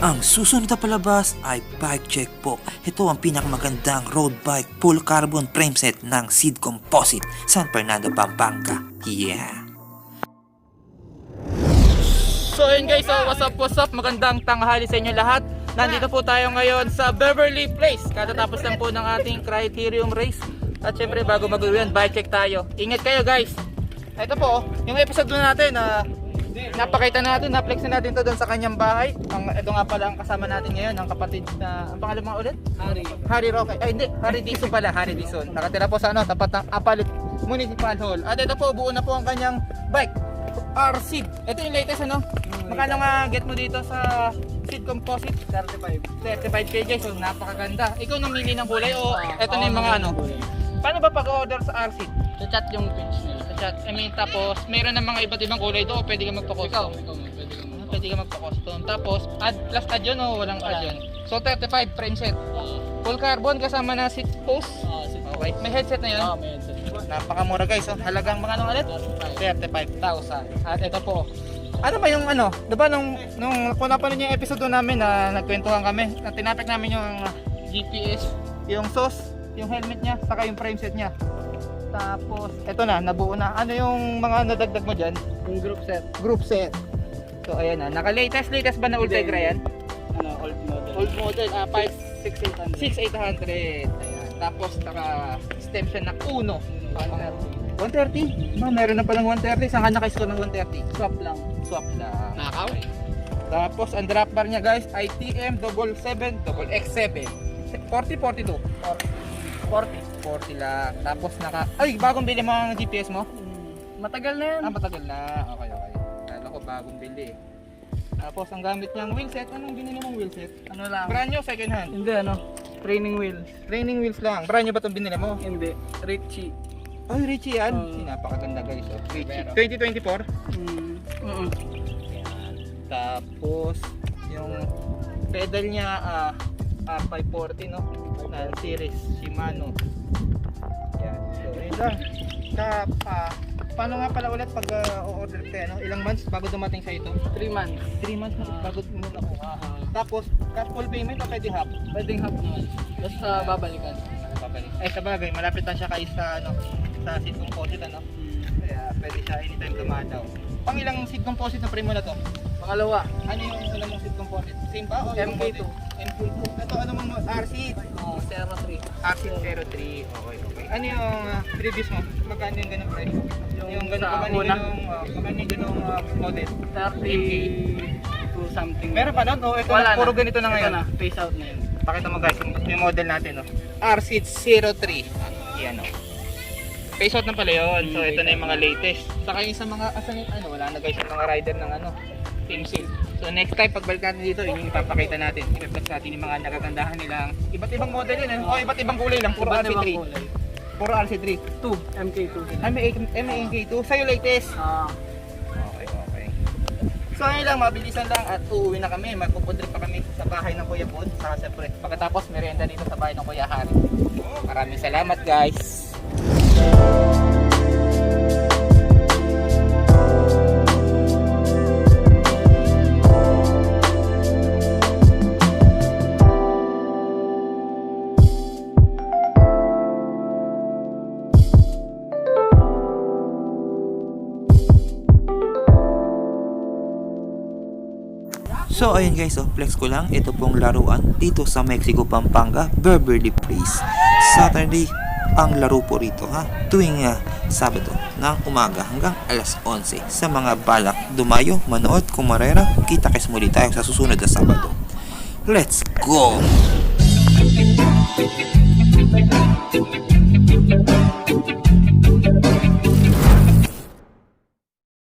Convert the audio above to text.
Ang susunod na palabas ay bike check po. Ito ang pinakamagandang road bike full carbon frame set ng Seed Composite, San Fernando, Pampanga. Yeah! So yun guys, so what's up, magandang tanghali sa inyo lahat. Nandito po tayo ngayon sa Beverly Place. Katatapos lang po ng ating criterium race. At syempre bago mag-uwi, bike check tayo. Ingat kayo guys. Ito po, yung episode natin na napakita natin, na-flex na natin to doon sa kanyang bahay. Ito nga pala ang kasama natin ngayon, ang kapatid na, ang pangalan mo ulit? Harry Roque. Ay hindi, Harry Dizon pala, Harry Dizon. Nakatira po sa tapat ng Apalit Municipal Hall. At ito po, buo na po ang kanyang bike. R-Seed. Ito yung latest Magkano nga get mo dito sa Seed Composite? 35k guys, so napakaganda. Ikaw namili ng kulay o ito na yung mga Paano ba pag-order sa R-Seed? Sa chat yung page nila. Sa chat, tapos mayroon ng mga iba't ibang kulay doon, pwede ka magpa-custom. Pwede ka magpa-custom. Tapos, plus add yun o walang add yun? So 35 frame set. Full carbon kasama na seat post. Okay. May headset na yun? May headset. Napakamura guys. Halagang mga ulit? 35,000. At ito po. Ano ba yung diba nung kung napanood niyo yung episode namin na nagkwentuhan kami, na tinapik namin yung GPS, yung sauce, yung helmet niya, saka yung frame set niya. Tapos, eto na, nabuo na. Ano yung mga nadagdag mo dyan? Yung group set. Group set. So, ayan na. Naka-latest ba na Ultegra yan? Old model. Old model, 6800. 6800. Ayan. Tapos, naka-stem siya na Uno. 130? Meron na palang 130. Saan ka naka-score ng 130? Swap lang. Swap na. Nakaw? Okay. Tapos, ang drop bar niya guys, ITM 77 X7. 40 lang. Tapos bagong bili mo ang GPS mo? Matagal na yan. Matagal na. Okay. Kala ko bagong bili. Tapos ang gamit niyang wheelset, anong binili mong wheelset? Ano lang? Brand new, second hand? Hindi training wheels. Training wheels lang. Brand new ba itong binili mo? Hindi. Richie. Ay, Richie yan. Napakaganda guys. Richie. 2024? Tapos yung pedal niya R540 na series Shimano. Yan. So, yun lang. Paano nga pala ulit pag o-order ka, ilang months bago dumating sa ito? 3 months. 3 months na bago mo nakuha. Tapos, cash full payment o pwede half? Pwedeng half naman. Basta babalikan. Ay, sa bagay, malapit lang siya kayo sa sa seat composite Kaya pwede siya anytime dumadaw. Pang ilang seat composite na frame mo na to? Pangalawa. Ano yung mong seat composite? Same ba? O MK2. MK2. Ito mong RC? Serra 3. RC03. Okay. Ano yung previous mo? Magkano yung ganun price? Yung ganun, sa magkano una? yung ganung model? 32 something. Meron pa nun? O ito Wala na, puro ganito na ngayon? Ito na, face out na yun. Pakita mo guys yung model natin RC03. Yan face out na pala yun. So ito na yung mga latest. Saka yung sa mga wala na guys yung mga rider ng Team Seal. So next time pagbalik natin dito, yun yung ipapakita natin. I-reflex natin yung mga nagagandahan nilang iba't ibang model yun. O iba't ibang kulay lang, puro RC3. Puro RC3. 2, MK2 din. May MK2. Sa'yo latest. Okay. So ayun lang, mabilisan lang at uuwi na kami. Magpupuntrip pa kami sa bahay ng Kuya Bod. Saka siyempre, pagkatapos merienda dito sa bahay ng Kuya Harry. Maraming salamat guys. So ayun guys, flex ko lang, ito pong laruan dito sa Mexico, Pampanga, Beverly Place. Saturday ang laro po rito tuwing Sabado ng umaga hanggang alas 11. Sa mga balak dumayo, manood, kumarera, kita-kits muli tayo sa susunod na Sabado. Let's go!